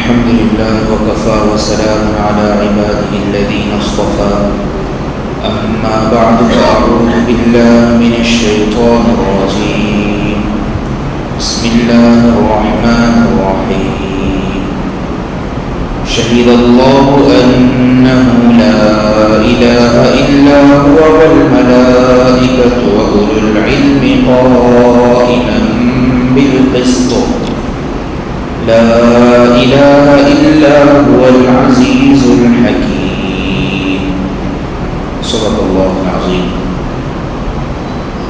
الحمد لله وكفى وسلام على عباده الذين اصطفى أما بعد فأعوذ بالله من الشيطان الرجيم بسم الله الرحمن الرحيم شهد الله أنه لا إله إلا هو والملائكة وأولو العلم قائما بالقسط لا إله إلا هو العزيز الحكيم صدق الله العظيم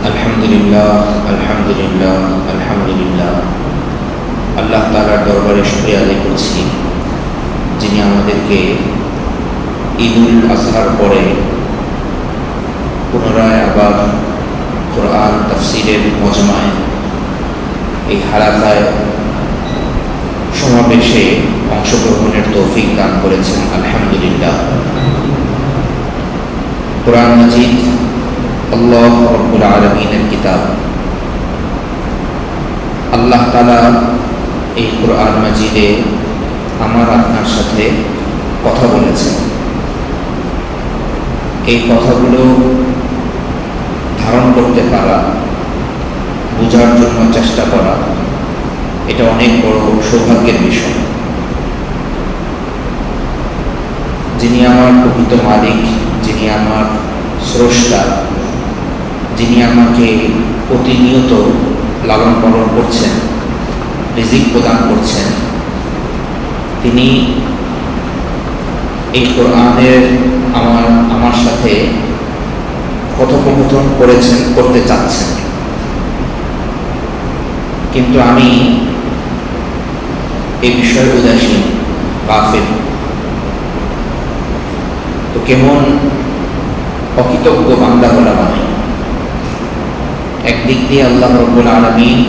الحمد لله الحمد لله الحمد لله আল্লাহ তাআলার দরবারে শুকরিয়া আদায় করছি যিনি আমাদেরকে ঈদুল আজহার পরে পুনরায় আবার কোরআন তাফসীরের মজমায় এই হালাকায় সমাবেশে অংশগ্রহণের তৌফিক দান করেছেন। আলহামদুলিল্লাহ। কোরআন মাজিদ আল্লাহ রাব্বুল আলামিনের কিতাব। আল্লাহ তাআলা এই কোরআন মাজিদে আমার আপনার সাথে কথা বলেছেন। এই কথাগুলো ধারণ করতে পারা, বোঝার জন্য চেষ্টা করা, এটা অনেক বড় সৌভাগ্যের বিষয়। যিনি আমার প্রকৃত মালিক, যিনি আমার স্রষ্টা, যিনি আমাকে প্রতিনিয়ত লালন পালন করছেন, রিজিক প্রদান করছেন, তিনি এই কোরআনের আমার সাথে কথোপকথন করতে চাচ্ছেন। কিন্তু আমি এই বিষয়ে উদাসীন, গাফিল। তো কেমন অকৃতজ্ঞ বান্দা হলাম আমি। একদিক দিয়ে আল্লাহ রাব্বুল আলামিন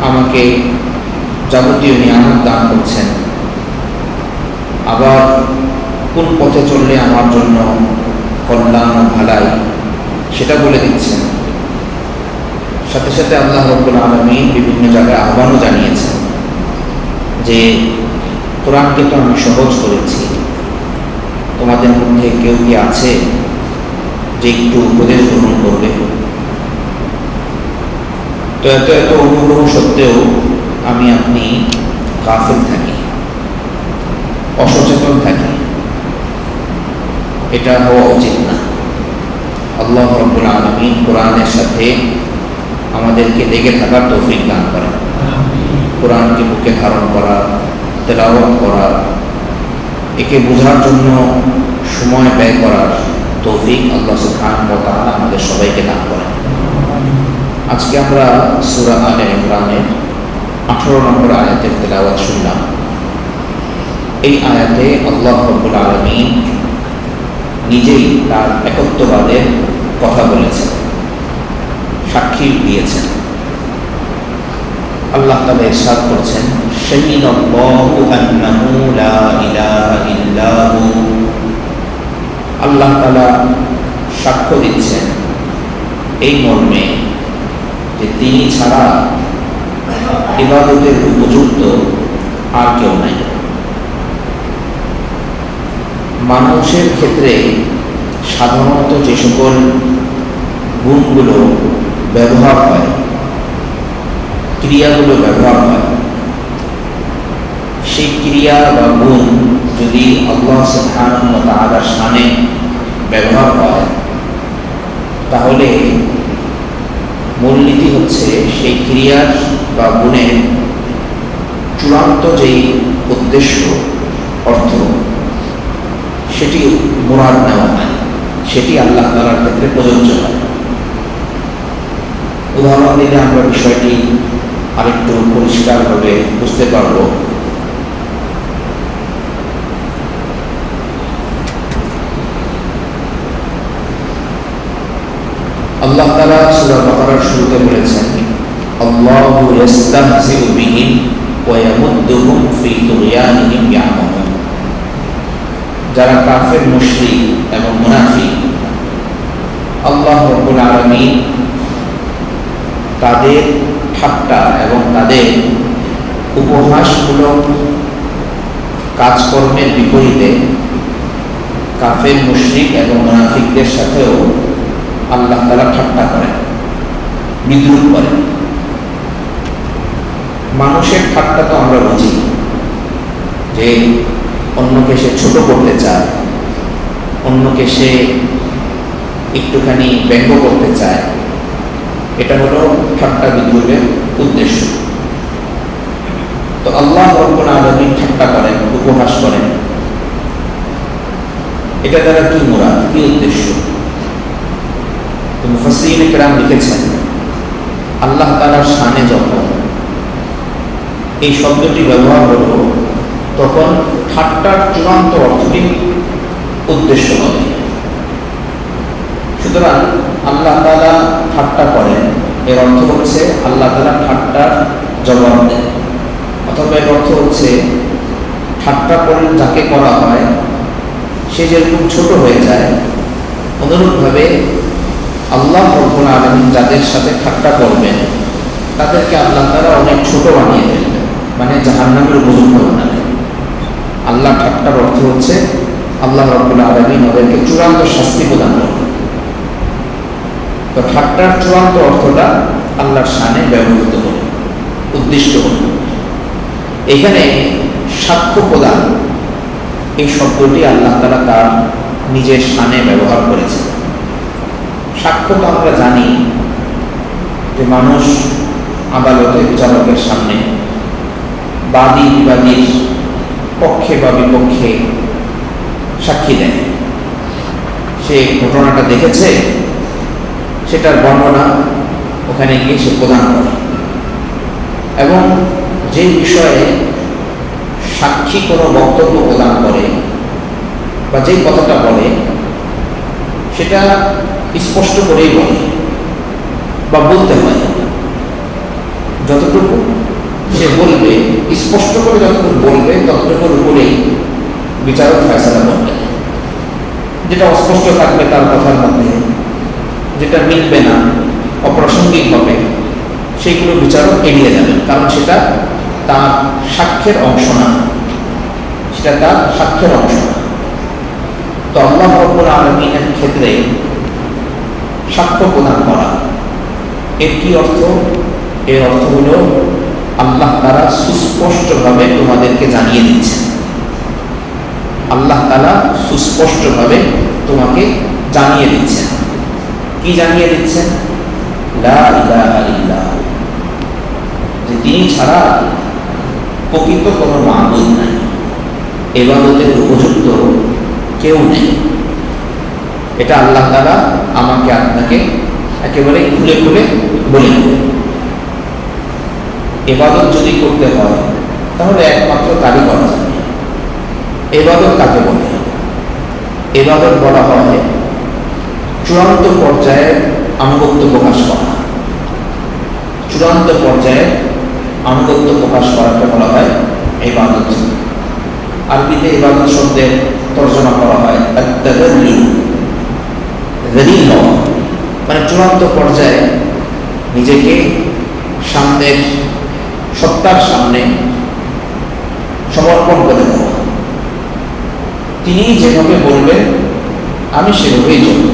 আমাকে যাবতীয় নিয়ামত দান করছেন, আবার কোন পথে চললে আমার জন্য কল্যাণ ও ভালাই সেটা বলে দিচ্ছেন। সাথে সাথে আল্লাহ রাব্বুল আলামিন বিভিন্ন জায়গায় আহ্বানও জানিয়েছেন যে কোরআনকে তো আমি সহজ করেছি, তোমাদের মধ্যে কেউ কি আছে যে একটু উপদেশ গ্রহণ করবে? তো এত এত অনুগ্রহ সত্ত্বেও আমি আপনি গাফিল থাকি, অসচেতন থাকি। এটা হওয়া উচিত না। আল্লাহ রাব্বুল আলামিন কোরআনের সাথে আমাদেরকে লেগে থাকার তৌফিক দান করেন। কোরআনকে বুকে ধারণ করা, তেলাওয়াত করা, একে বোঝার জন্য সময় ব্যয় করার তৌফিক আল্লাহ সুবহানাহু ওয়া তাআলা আমাদের সবাইকে দান করেন। আজকে আমরা সূরা আলে ইমরানের 18 নম্বর আয়াতের তেলাওয়াত শুনলাম। এই আয়াতে আল্লাহ রাব্বুল আলামিন নিজেই তার একত্ববাদের কথা বলেছেন, সাক্ষী দিয়েছেন। আল্লাহ তাআলা ইরশাদ করছেন, শাহিদাল্লাহু আন্নাহু লা ইলাহা ইল্লাহু। আল্লাহ তাআলা সাক্ষ্য দিচ্ছেন এই মর্মে যে তিনি ছাড়া ইবাদতের উপযুক্ত আর কেউ নাই। মানুষের ক্ষেত্রে সাধারণত যে সকল গুণগুলো ব্যবহার হয়, ক্রিয়াগুলো ব্যবহার হয়, সেই ক্রিয়া বা গুণ যদি আল্লাহ সুবহানাহু ওয়া তাআলার শানে ব্যবহার হয়, তাহলে মূলনীতি হচ্ছে সেই ক্রিয়ার বা গুণের চূড়ান্ত যেই উদ্দেশ্য, অর্থ, সেটি মুরাদ নেওয়া হয়, সেটি আল্লাহ তাআলার ক্ষেত্রে প্রযোজ্য হয়। উদাহরণ দিলে আমরা বিষয়টি আরেকটু পরিষ্কারভাবে বুঝতে পারব। আল্লাহ তাআলা সূরা বাকারার শুরুতে বলেছেন, আল্লাহু ইস্তাহজিউ বিহিম ওয়া ইয়ামুদ্দুহুম ফি তুগয়ানিহিম ইয়ামাহুন। যারা কাফের, মুশরিক এবং মুনাফিক, আল্লাহ রাব্বুল আলামিন তাদের ঠাট্টা এবং তাদের উপহাস উপহাসমূলক কাজকর্মের বিপরীতে কাফের, মুশরিক এবং মুনাফিকদের সাথেও আল্লাহ তাআলা ঠাট্টা করেন, বিদ্রুপ করেন। মানুষের ঠাট্টা তো আমরা বুঝি, যে অন্যকে সে ছোট করতে চায়, অন্যকে সে একটুখানি ব্যঙ্গ করতে চায়, এটা হলো ঠাট্টা বিদ্রুপের উদ্দেশ্য। তো আল্লাহ রাব্বুল আলামিন ঠাট্টা করেন, উপহাস করেন, এটা দ্বারা কি মুরাদ, কি উদ্দেশ্য? মুফাসসিরিনে কেরাম লিখেছেন, আল্লাহ তাআলার শানে যখন এই শব্দটি ব্যবহার হলো, তখন ঠাট্টার চূড়ান্ত অর্থটি উদ্দেশ্য হবে। সুতরাং আল্লাহ তাআলা ঠাট্টা করেন, এর অর্থ হচ্ছে আল্লাহ তাআলা ঠাট্টার জবাব দেন, অথবা এর অর্থ হচ্ছে ঠাট্টা করে যাকে করা হয় সে যেরকম ছোট হয়ে যায়, অনুরূপভাবে আল্লাহ রাব্বুল আলামিন যাদের সাথে ঠাট্টা করবেন তাদেরকে আল্লাহ তাআলা অনেক ছোট বানিয়ে ফেলবেন, মানে জাহান্নামের উপযুক্ত বানাবেন। আল্লাহ ঠাট্টার অর্থ হচ্ছে আল্লাহ রাব্বুল আলামিন ওদেরকে চূড়ান্ত শাস্তি প্রদান করবেন। তো ঠাট্টার চূড়ান্ত অর্থটা আল্লাহর শানে ব্যবহৃত হল, উদ্দিষ্ট হল। এখানে সাক্ষ্য প্রদান এই শব্দটি আল্লাহ তাআলা তার নিজের শানে ব্যবহার করেছেন। সাক্ষ্য তো আমরা জানি যে মানুষ আদালতে বিচারকের সামনে বাদী বিবাদীর পক্ষে বা বিপক্ষে সাক্ষী দেয়। সে ঘটনাটা দেখেছে, সেটার বর্ণনা ওখানে গিয়ে সে প্রদান করে, এবং যে বিষয়ে সাক্ষী কোনো বক্তব্য প্রদান করে বা যেই কথাটা বলে সেটা স্পষ্ট করেই বলে বা বলতে হয়। যতটুকু সে বলবে, স্পষ্ট করে যতটুকু বলবে, ততটুকুর উপরেই বিচারক ফয়সালা করবে। যেটা অস্পষ্ট থাকবে তার কথার মধ্যে, যেটা মিলবে না, অপ্রাসঙ্গিক হবে, সেইগুলো বিচারক এড়িয়ে যাবেন, কারণ সেটা তার সাক্ষ্যের অংশ না, সেটা তার সাক্ষ্যের অংশ না। তো আল্লাহ রাব্বুল আলামিনের ক্ষেত্রে সাক্ষ্য প্রদান করা, এর কি অর্থ? এর অর্থ হলো আল্লাহ তাআলা সুস্পষ্টভাবে তোমাদেরকে জানিয়ে দিচ্ছেন, আল্লাহ তাআলা সুস্পষ্টভাবে তোমাকে জানিয়ে দিচ্ছেন। কি জানিয়ে দিচ্ছেন? লা ইলাহা ইল্লাল্লাহ, যে তিনি ছাড়া প্রকৃত কোনো মাবুদ নাই, ইবাদতের উপযুক্ত কেউ নেই। এটা আল্লাহ তাআলা আমাকে আপনাকে একেবারে খুলে খুলে বলে দেবেন। ইবাদত যদি করতে হয় তাহলে একমাত্র তারই করা যাবে। ইবাদত কাকে বলে? ইবাদত বলা হয় চূড়ান্ত পর্যায়ে আনুগত্য প্রকাশ করা। চূড়ান্ত পর্যায়ে আনুগত্য প্রকাশ করাকে বলা হয় ইবাদত। আরবিতে ইবাদত শব্দের তর্জমা করা হয় আত-তাযাল্লুল, যালিল হওয়া, মানে চূড়ান্ত পর্যায়ে নিজেকে সামনের সত্তার সামনে সমর্পণ করে দেওয়া। তিনি যেভাবে বলবেন আমি সেভাবেই চলব,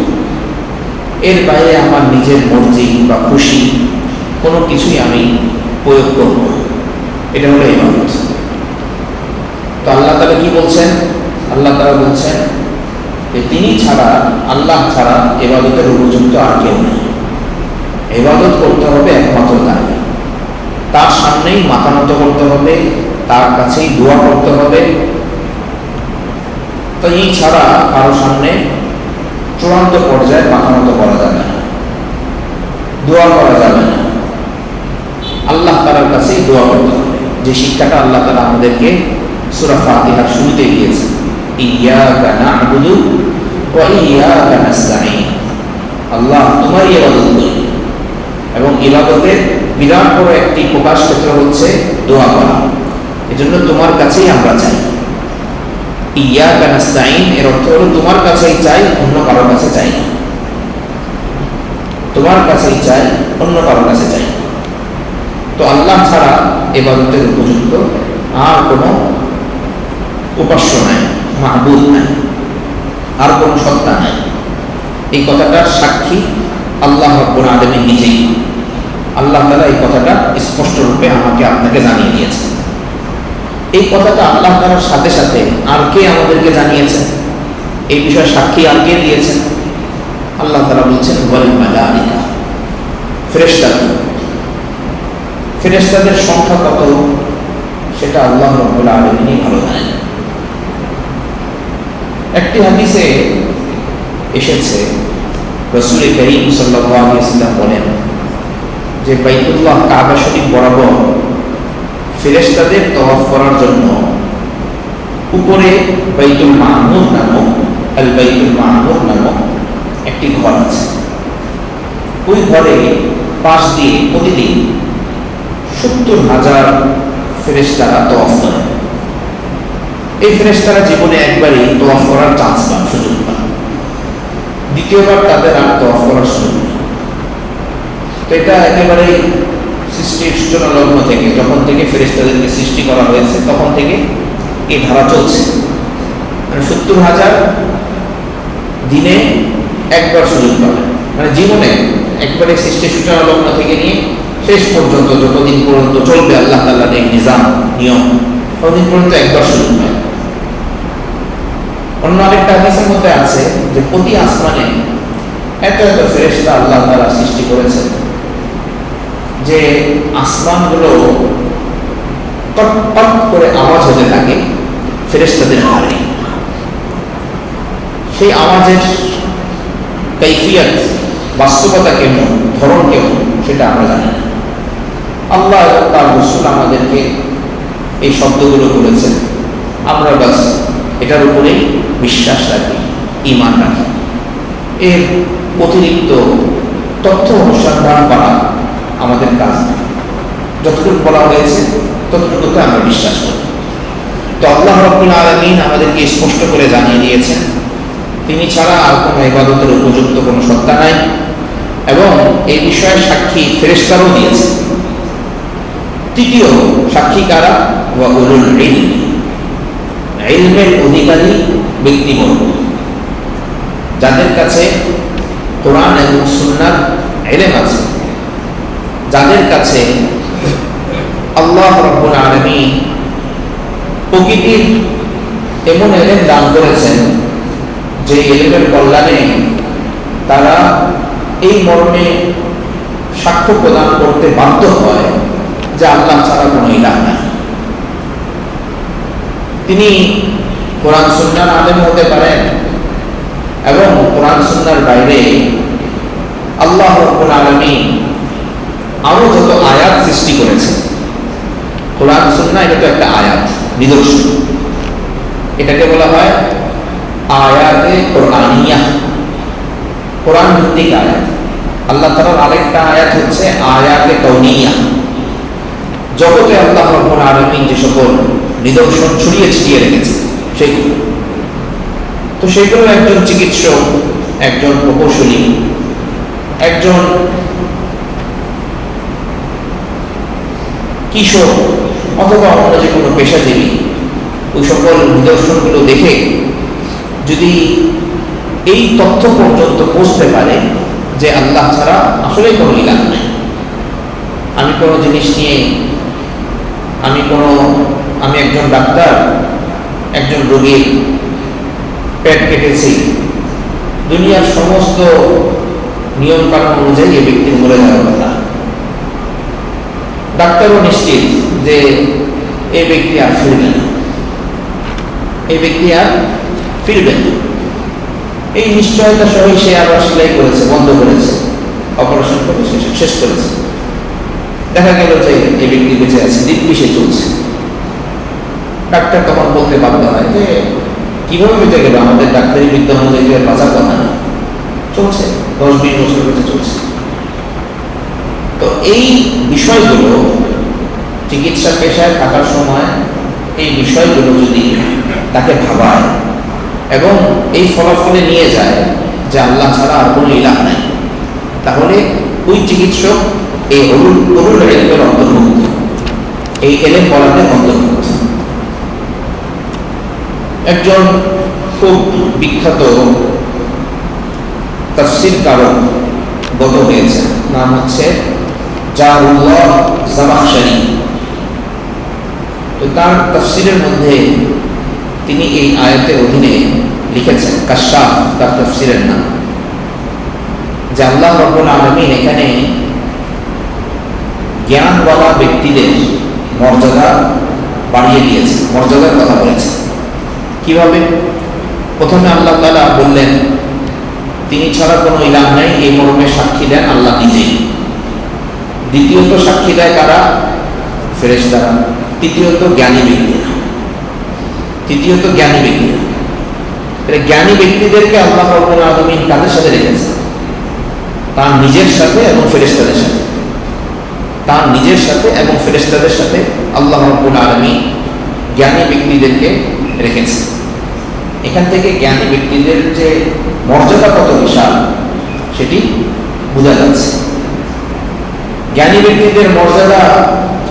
এর বাইরে আমার নিজের মর্জি বা খুশি কোনো কিছুই আমি প্রয়োগ করব না। এটা হলো ইবাদত। তো আল্লাহ তাআলা কি বলছেন? আল্লাহ তাআলা বলছেন যে তিনি ছাড়া, আল্লাহ ছাড়া ইবাদতের উপযুক্ত আর কেউ নেই। ইবাদত করতে হবে একমাত্র তাকে, তার সামনেই মাথা নত করতে হবে, তার কাছেই দোয়া করতে হবে। তো এই ছাড়া কারো সামনে চূড়ান্ত পর্যায়ে মাথা নত করা যাবে না, দোয়া করা যাবে না। আল্লাহ তাআলার কাছেই দোয়া করতে হবে, যে শিক্ষাটা আল্লাহ তাআলা আমাদেরকে সূরা ফাতিহার শুরুতে দিয়েছেন, ইয়্যাকা না'বুদু ওয়া ইয়্যাকা নাস্তাঈন। আল্লাহ তোমারই ইবাদত করি, এবং ইবাদতের বিরাট বড় একটি প্রকাশ ক্ষেত্র হচ্ছে দোয়া করা। এজন্য তোমার কাছেই আমরা চাই। ইয়্যাকা নাস্তাঈন এর অর্থ হলো তোমার কাছেই চাই, অন্য কারোর কাছে চাই না। তোমার কাছেই চাই, অন্য কারোর কাছে চাই না। তো আল্লাহ ছাড়া ইবাদতের উপযুক্ত আর কোনো উপাস্য নাই, মাহবুদ নাই, আর কোনো সত্তা নাই। এই কথাটার সাক্ষী আল্লাহ রাব্বুল আলামিন নিজেই। আল্লাহ তাআলা এই কথাটা স্পষ্ট রূপে আমাকে আপনাকে জানিয়ে দিয়েছেন। এই কথাটা আল্লাহ তাআলার সাথে সাথে আর কে আমাদেরকে জানিয়েছেন, এই বিষয়ে সাক্ষী আর কে দিয়েছেন? আল্লাহ তাআলা বলছেন ওয়াল মালাইকা, ফেরেশতাদের সংখ্যা কত সেটা আল্লাহ রাব্বুল আলামিনই ভালো জানেন। একটি হাদিসে এসেছে রাসূল করিম সাল্লাল্লাহু আলাইহি ওয়াসাল্লাম বলেন যে বাইতুল্লাহ কাবা শরীফ বরাবর ফেরেশতাদের তওয়াফ করার জন্য উপরে বাইতুল মামুর নামক একটি ঘর আছে। ওই ঘরে পাশ দিয়ে প্রতিদিন 70,000 ফেরেশতারা তওয়াফ করে। এই ফেরেশতারা জীবনে একবারই তওয়াফ করার চান্স পান, সুযোগ পান। দ্বিতীয়বার তাদের আর তওয়াফ করার সুযোগ নেই। তো এটা একেবারে সৃষ্টির সূচনা লগ্ন থেকে, যখন থেকে ফেরেশতাদেরকে সৃষ্টি করা হয়েছে তখন থেকে এই ধারা চলছে। মানে 70,000 দিনে একবার সুযোগ পাবে, মানে জীবনে একবারে সৃষ্টির সূচনা লগ্ন থেকে নিয়ে শেষ পর্যন্ত যতদিন পর্যন্ত চলবে আল্লাহ তাআলার এই নিজাম নিয়ম, ততদিন পর্যন্ত একবার সুযোগ পায়। অন্য আরেকটা হাদিসের মধ্যে আছে যে প্রতি আসমানে এত এত ফেরেশতা আল্লাহ তাআলা সৃষ্টি করেছেন যে আসমানগুলো টপ টপ করে আওয়াজ হতে থাকে ফেরেশতাদের হারে। সেই আওয়াজের কাইফিয়াত, বাস্তবতা কেমন, ধরন কেমন, সেটা আমরা জানি না। আল্লাহ এবং তার রাসূল আমাদেরকে এই শব্দগুলো বলেছেন, আমরা বাস এটার উপরেই বিশ্বাস রাখি, ঈমান রাখি। এর অতিরিক্ত তথ্য অনুসন্ধান করা আমাদের কাজ না। যতটুকু বলা হয়েছে ততটুকুতে আমরা বিশ্বাস করি। তো আল্লাহ রাব্বুল আলামিন আমাদেরকে স্পষ্ট করে জানিয়ে দিয়েছেন তিনি ছাড়া আর কোনো ইবাদতের উপযুক্ত কোনো সত্তা নাই, এবং এই বিষয়ে সাক্ষী ফেরেশতারাও দিয়েছে। তৃতীয় সাক্ষী কারা? ওয়া উলুল ইলম, ইলমের অধিকারী ব্যক্তিবর্গ, যাদের কাছে কোরআন এবং সুন্নাহর ইলম আছে, যাদের কাছে আল্লাহ রাব্বুল আলামিন প্রকৃতির এমন ইলম দান করেছেন যে ইলমের কল্যাণে তারা এই মর্মে সাক্ষ্য প্রদান করতে বাধ্য হয় যে আল্লাহ ছাড়া কোনো ইলাহ নাই। তিনি কোরআন সুন্নাহর আলেম হতে পারেন, এবং কোরআন সুন্নাহর বাইরে আল্লাহ রাব্বুল আলামিন আরো যত আয়াত সৃষ্টি করেছেন। কোরআন সুন্নাহ এটা তো একটা আয়াত, নিদর্শন। এটাকে বলা হয় আয়াতে কোরআনিয়া, কোরআন ভিত্তিক আয়াত। আল্লাহ তাআলার আরেকটা আয়াত হচ্ছে আয়াতে কাউনিয়া। জগতে আল্লাহ রাব্বুল আলামিন যে সকল নিদর্শন ছড়িয়ে ছিটিয়ে রেখেছে সেগুলো, তো সেগুলো একজন চিকিৎসক, একজন প্রকৌশলী, একজন কৃষক অথবা অন্য যে কোনো পেশাজীবী ওই সকল নিদর্শনগুলো দেখে যদি এই তথ্য পর্যন্ত পৌঁছতে পারে যে আল্লাহ ছাড়া আসলে কোনো ইলাহ নেই। আমি কোনো জিনিস নিয়ে আমি একজন ডাক্তার একজন রোগীর পেট কেটেছি, দুনিয়ার সমস্ত নিয়ম কানুন অনুযায়ী এই ব্যক্তির মরে যাওয়ার কথা। ডাক্তারও নিশ্চিত যে এই ব্যক্তি আর ফিরবে না, এই ব্যক্তি আর ফিরবে না। এই নিশ্চয়তা সহ সে আবার সেলাই করেছে, বন্ধ করেছে, অপারেশন করে শেষ করেছে। দেখা গেল যে এই ব্যক্তি বেঁচে আছে, দিব্যি চলছে। ডাক্তার তখন বলতে বাধ্য হয় যে কিভাবে বেঁচে গেল, আমাদের ডাক্তারি বিদ্যা অনুযায়ী বাঁচার কথা না, চলছে 10-20 বছর বেঁচে চলছে। তো এই বিষয়গুলো চিকিৎসা পেশায় থাকার সময় এই বিষয়গুলো যদি তাকে ভাবায় এবং এই ফলাফলে নিয়ে যায় যে আল্লাহ ছাড়া আর কোনো ইলাহ নাই, তাহলে ওই চিকিৎসক এই উলুল ইলমের অন্তর্ভুক্ত, এই এলেম বলাদের অন্তর্ভুক্ত। একজন খুব বিখ্যাত তাফসীর কারক গত হয়েছে, নাম হচ্ছে জারুল্লাহ জামাখশারী। তো তার তাফসীরের মধ্যে তিনি এই আয়াতের অধীনে লিখেছেন, কাশফ তার তাফসীরের নাম, যে আল্লাহ রাব্বুল আলামিন এখানে জ্ঞানওয়ালা ব্যক্তিদের মর্যাদা বাড়িয়ে দিয়েছে, মর্যাদার কথা বলেছে। কিভাবে? প্রথমে আল্লাহ তাআলা বললেন তিনি ছাড়া কোনো ইলাহ নাই, এই মর্মে সাক্ষী দেন আল্লাহ নিজেই। দ্বিতীয়ত সাক্ষী দেয় কারা? ফেরেশতারা। তৃতীয়ত জ্ঞানী ব্যক্তিরা। জ্ঞানী ব্যক্তিদেরকে আল্লাহ রাব্বুল আলামিন কাদের সাথে রেখেছে? তার নিজের সাথে এবং ফেরেশতাদের সাথে। তার নিজের সাথে এবং ফেরেশতাদের সাথে আল্লাহ রাব্বুল আলামিন জ্ঞানী ব্যক্তিদেরকে রেখেছে। এখান থেকে জ্ঞানী ব্যক্তিদের যে মর্যাদা কত বিশাল সেটি বোঝা যাচ্ছে। জ্ঞানী ব্যক্তিদের মর্যাদা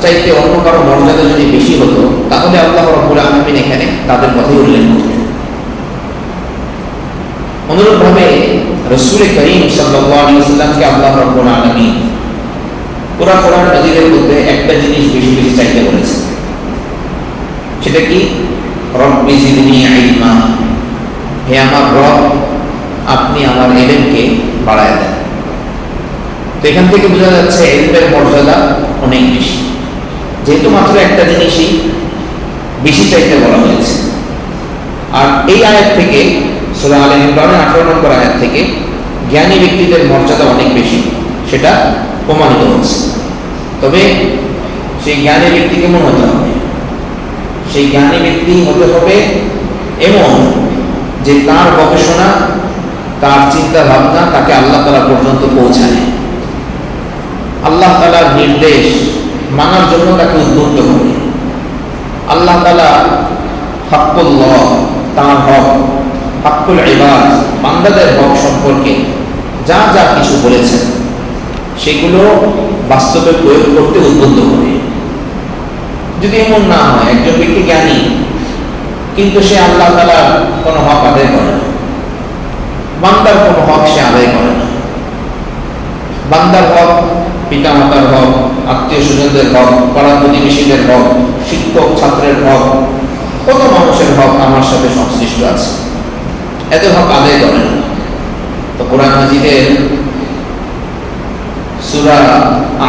চাইতে অন্য কারো মর্যাদা যদি বেশি হতো তাহলে আল্লাহ রাব্বুল আলামিন এখানে তাদের কথাই উল্লেখ করতেন। অনুরূপভাবে রাসূল করিম সাল্লাল্লাহু আলাইহি ওয়াসাল্লামকে আল্লাহ রাব্বুল আলামিন পুরা কোরআন মাজিদের মধ্যে একটা জিনিস বেশি বেশি চাইতে বলেছে, সেটা কি? রব্বি জিদনি ইলমা, হে আমার রব আপনি আমার ইলমকে বাড়ায় দেন। তো এখান থেকে বোঝা যাচ্ছে ইলমের মর্যাদা অনেক বেশি, যেহেতু মাত্র একটা জিনিসই বেশি চাইতে বলা হয়েছে। আর এই আয়াত থেকে, সূরা আলে ইমরানের 18 নম্বর আয়াত থেকে জ্ঞানী ব্যক্তিদের মর্যাদা অনেক বেশি সেটা প্রমাণিত হচ্ছে। তবে সেই জ্ঞানী ব্যক্তি কেমন হতে হবে? সেই জ্ঞানী ব্যক্তি হতে হবে এমন যে তার গবেষণা, তার চিন্তা ভাবনা তাকে আল্লাহ তাআলা পর্যন্ত পৌঁছায়, আল্লাহ তাআলার নির্দেশ মানার জন্য তাকে উদ্বুদ্ধ করে। আল্লাহ তাআলা হাক্কুল্লাহ, তার হক, হাক্কুল ইবাদ, বান্দাদের হক সম্পর্কে যা যা কিছু বলেছেন সেগুলো বাস্তবে প্রয়োগ করতে উদ্বুদ্ধ করে। যদি এমন না হয় একজন ব্যক্তি জ্ঞানী কিন্তু সে আল্লাহ তাআলার কোনো হক আদায় করে না, বান্দার কোনো হক সে আদায় করে না, বান্দার হক, পিতা মাতার হক, আত্মীয় স্বজনদের হক, পাড়া প্রতিবেশীদের হক, শিক্ষক ছাত্রের হক, কত মানুষের হক আমার সাথে সংশ্লিষ্ট আছে, এদের হক আদায় করে না। তো কোরআন মাজিদের সূরা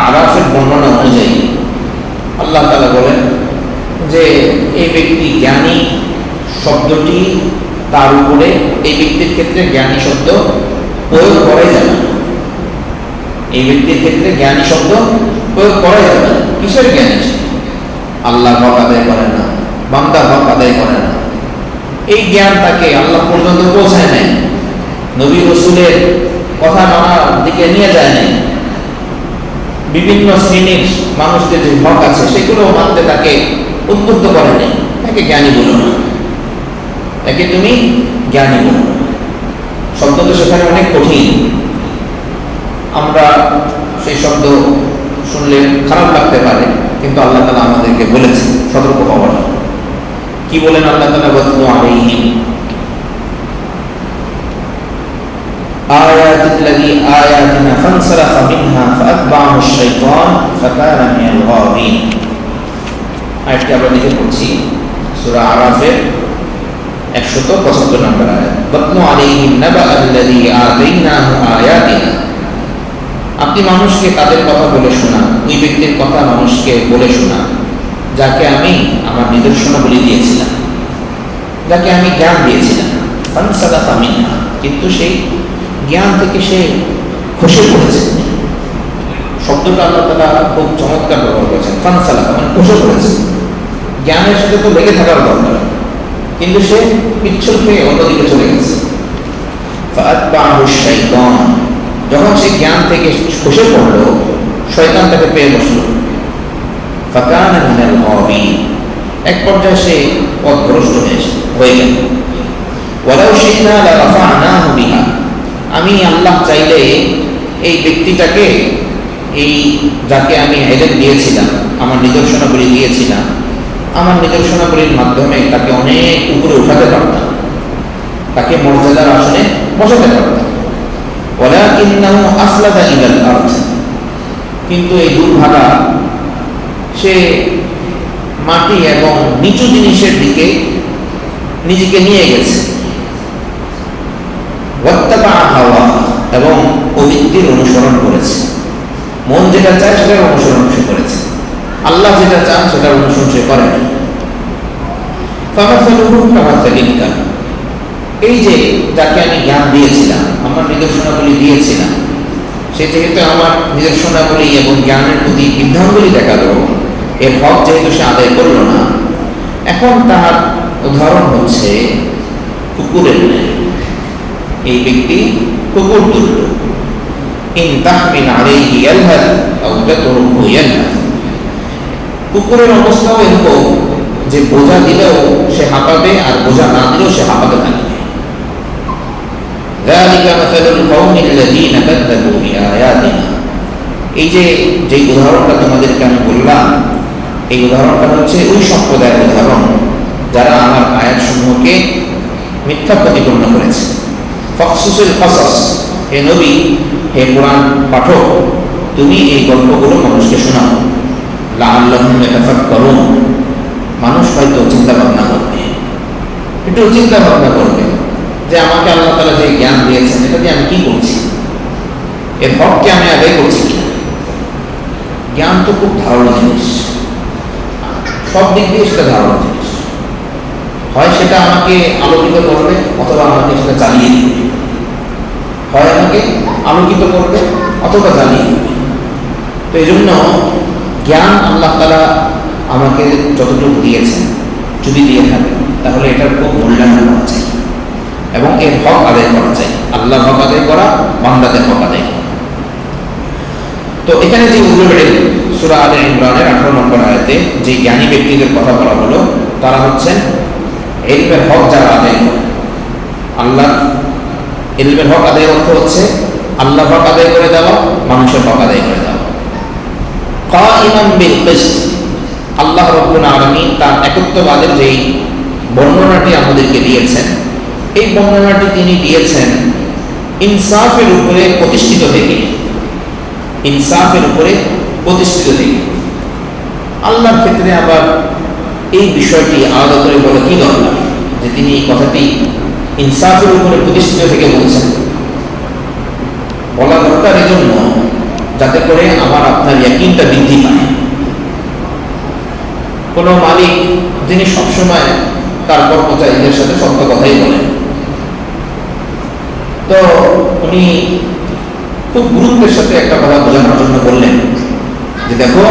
আরাফের বর্ণনা অনুযায়ী আল্লাহ তাআলা বলেন যে এই ব্যক্তি জ্ঞানী শব্দটি তার উপরে, এই ব্যক্তির ক্ষেত্রে জ্ঞানী শব্দ প্রয়োগ করাই যাবে না। এই ব্যক্তির ক্ষেত্রে জ্ঞানী শব্দ প্রয়োগ করাই যাবে না। কিসের জ্ঞানী? আল্লাহ হক আদায় করে না, বান্দার হক আদায় করে না, এই জ্ঞান তাকে আল্লাহ পর্যন্ত পৌঁছায় নাই, নবী রাসূলের কথা মানার দিকে নিয়ে যায় নাই, বিভিন্ন শ্রেণীর মানুষদের যে হক আছে সেগুলো মানতে তাকে উদ্বুদ্ধ করে নেই, তাকে জ্ঞানী বলো না, তাকে তুমি জ্ঞানী বলো না। শব্দ তো সেখানে অনেক কঠিন, আমরা সেই শব্দ শুনলে খারাপ লাগতে পারে, কিন্তু আল্লাহ তাআলা আমাদেরকে বলেছেন সতর্ক হওয়ার। কি বলেন আল্লাহ তাআলা? ওয়াতলু আলাইহিম আয়াতিল্লাযী আয়াতিনা ফানসালাখা মিনহা ফাআতবা'াহু আশ-শাইতান ফাকানা মিনাল গাওয়িন। আয়াতটি আমরা দেখে পড়ছি, সূরা আরাফের 175 নম্বর আয়াত। ওয়াতলু আলাইহিম নাবা'আল্লাযী আতাইনাহু আয়াতিনা, আপনি মানুষকে তাদের কথা বলে শোনা, ওই ব্যক্তির কথা মানুষকে বলে শোনা যাকে আমি আমার নিদর্শনাবলী দিয়েছিলাম, যাকে আমি জ্ঞান দিয়েছিলাম। ফানসালাখা মিনহা, কিন্তু সেই জ্ঞান থেকে সে খসে পড়েছে। শব্দটা আল্লাহ তাআলা খুব চমৎকার ব্যবহার করেছেন। ফানসালাখা মানে খসে পড়েছে। জ্ঞানের সাথে তো লেগে থাকার দরকার, কিন্তু সে পিছল খেয়ে অন্যদিকে চলে গেছে। ফাআতবা'াহু আশ-শাইতান, যখন সে জ্ঞান থেকে খসে পড়লো শয়তান তাকে পেয়ে বসলো। ফাকানা মিনাল গাওয়িন, এক পর্যায়ে সে পথভ্রষ্ট হয়ে গেল। ওয়ালাউ শি'না লারাফা'নাহু বিহা, আমি আল্লাহ চাইলে এই ব্যক্তিটাকে এই যাকে আমি ইলম দিয়েছিলাম, আমার নিদর্শনাবলী দিয়েছিলাম, আমার নিদর্শনাবলীর মাধ্যমে তাকে অনেক উপরে উঠাতে পারতাম, তাকে মর্যাদার আসনে বসাতে পারতাম। ওয়ালাকিন্নাহু আসলাদা ইলাল আরদ, কিন্তু এই দুর্ভাগা সে মাটি এবং নিচু জিনিসের দিকে নিজেকে নিয়ে গেছে। ওয়াত্তাবা হাওয়া, এবং প্রবৃত্তির অনুসরণ করেছে, মন যেটা চায় সেটার অনুসরণ সে করেছে, আল্লাহ যেটা চান সেটার অনুসরণ সে করেনি। ফামাসালুহু কামাসালিল কালব, এই যে যাকে আমি জ্ঞান দিয়েছিলাম, আমার নিদর্শনাবলী দিয়েছিলাম, সে যেহেতু আমার নিদর্শনাবলী এবং জ্ঞানের প্রতি বিভ্রান্তি দেখালো, এর হক যেহেতু সে আদায় করল না, এখন তার উদাহরণ হচ্ছে কুকুরের ন্যায়। এই ব্যক্তি কুকুর তুল্য। ইন তাহমিল আলাইহি ইয়ালহাদ আও তাতরুকহু ইয়ালহাদ, কুকুরের অবস্থাও এরকম যে বোঝা দিলেও সে হাঁপাবে, আর বোঝা না দিলেও সে হাঁপাতে থাকবে। যালিকা মাসালুল কওমিল লাযীনা কাযযাবু বিআয়াতিনা, এই যে উদাহরণটা তোমাদেরকে আমি বললাম, এই উদাহরণটা হচ্ছে ওই সম্প্রদায়ের উদাহরণ যারা আমার আয়াতসমূহকে মিথ্যা প্রতিপন্ন করেছে। ফাকসুসুল কাসাস, হে নবী, হে কোরআন পাঠক, তুমি এই গল্পগুলো মানুষকে শোনাও। লাআল্লাহুম ইয়াতাফাক্কারুন, মানুষ হয়তো চিন্তা ভাবনা করবে, একটু চিন্তা ভাবনা করবে যে আমাকে আল্লাহ তাআলা যে জ্ঞান দিয়েছেন এটা দিয়ে আমি কি করছি, এর হককে আমি আদায় করছি কিনা। জ্ঞান তো খুব ধারণা জিনিস, সব দিক দিয়ে সেটা ধারণা জিনিস। হয় সেটা আমাকে আলোকিত করবে, অথবা আমাকে সেটা চালিয়ে দিবে। হয় আমাকে আলোকিত করবে অথবা জ্বালিয়ে দিবে। তো এই জন্য জ্ঞান আল্লাহ তাআলা আমাকে যতটুকু দিয়েছেন, যদি দিয়ে থাকে তাহলে এটার খুব মূল্যায়ন করা চাই এবং এর হক আদায় করা চাই। আল্লাহ হক আদায় করা, বান্দাদের হক আদায় করা। তো এখানে যে উল্লেখ সূরা আলে ইমরানের 18 নম্বর আয়াতে যে জ্ঞানী ব্যক্তিদের কথা বলা হলো, তারা হচ্ছেন ইলমের হক যারা আদায় করে। আল্লাহ ইলমের হক আদায়ের অর্থ হচ্ছে আল্লাহ হক আদায় করে দেওয়া, মানুষের হক আদায় করে দেওয়া। কাইমান বিল কিসত, আল্লাহ রাব্বুল আলামিন তার একত্ববাদের যেই বর্ণনাটি আমাদেরকে দিয়েছেন, এই বর্ণনাটি তিনি দিয়েছেন ইনসাফের উপরে প্রতিষ্ঠিত থেকে। ইনসাফের উপরে প্রতিষ্ঠিত থেকে। আল্লাহর ক্ষেত্রে আবার এই বিষয়টি আলাদা করে বলা কি দরকার যে তিনি এই কথাটি ইনসাফের উপরে প্রতিষ্ঠিত থেকে বলছেন? বলা দরকার এজন্য যাতে করে আমার আপনার ইয়াকিনটা বৃদ্ধি পায়। কোন মালিক যিনি সবসময় তার কর্মচারীদের সাথে সত্য কথাই বলেন, তো উনি খুব গুরুত্বের সাথে একটা কথা বোঝানোর জন্য বললেন যে দেখো,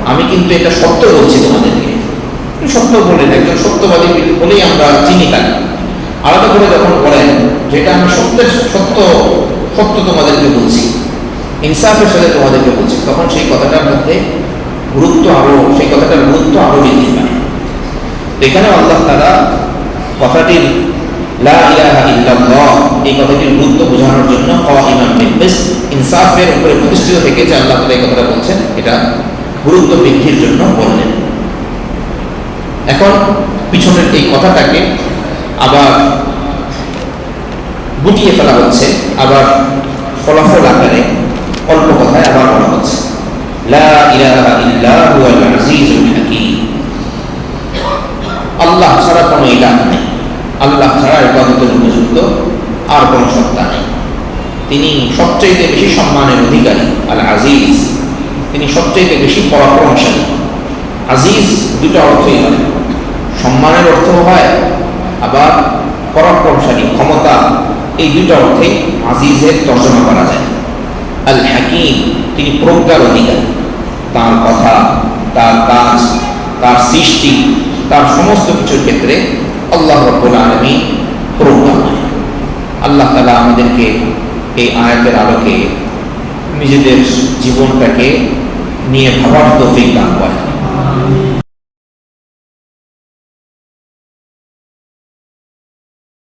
আমি কিন্তু এটা সত্য বলছি তোমাদেরকে। সত্য বললেন, একজন সত্যবাদী বলেই আমরা চিনি তাকে। আলাদা করে যখন বলেন যেটা আমি সত্য তোমাদেরকে বলছি, ইনসাফের সাথে তোমাদেরকে বলছি, তখন সেই কথাটার মধ্যে সেই কথাটার গুরুত্ব আরো বৃদ্ধি পায়। এখানে আল্লাহ তাআলা কথাটির লা ইলাহা ইল্লাল্লাহ এই কথাটির গুরুত্ব বোঝানোর জন্য কাইমান বিল কিসত, ইনসাফের উপরে প্রতিষ্ঠিত থেকে যে আল্লাহ তাআলা এই কথাটা বলছেন, এটা গুরুত্ব বৃদ্ধির জন্য বললেন। এখন পিছনের এই কথাটাকে আবার গুটিয়ে ফেলা হচ্ছে, আবার ফলাফল আকারে অল্প কথায় আবার বলা হচ্ছে লা ইলাহা ইল্লা হুয়াল আজিজুল হাকীম। আল্লাহ ছাড়া কোনো ইলাহ নেই, আল্লাহ ছাড়া ইবাদতের উপযুক্ত আর কোনো সত্তা নেই। তিনি সবচাইতে বেশি সম্মানের অধিকারী, আল আজিজ, তিনি সবচাইতে বেশি পরাক্রমশালী। আজিজ দুটো অর্থই হয়, সম্মানের অর্থ হয়, আবার পরাক্রমশালী, ক্ষমতা, এই দুটো অর্থে আজিজের তর্জমা করা যায়। আল হাকীম, তিনি প্রজ্ঞার অধিকারী। তার কথা, তার কাজ, তার সৃষ্টি, তার সমস্ত কিছুর ক্ষেত্রে আল্লাহ রাব্বুল আলামিন প্রজ্ঞাময়। আল্লাহ তাআলা আমাদেরকে এই আয়াতের আলোকে নিজেদের জীবনটাকে নিয়ে ভাবার তৌফিক দান করেন।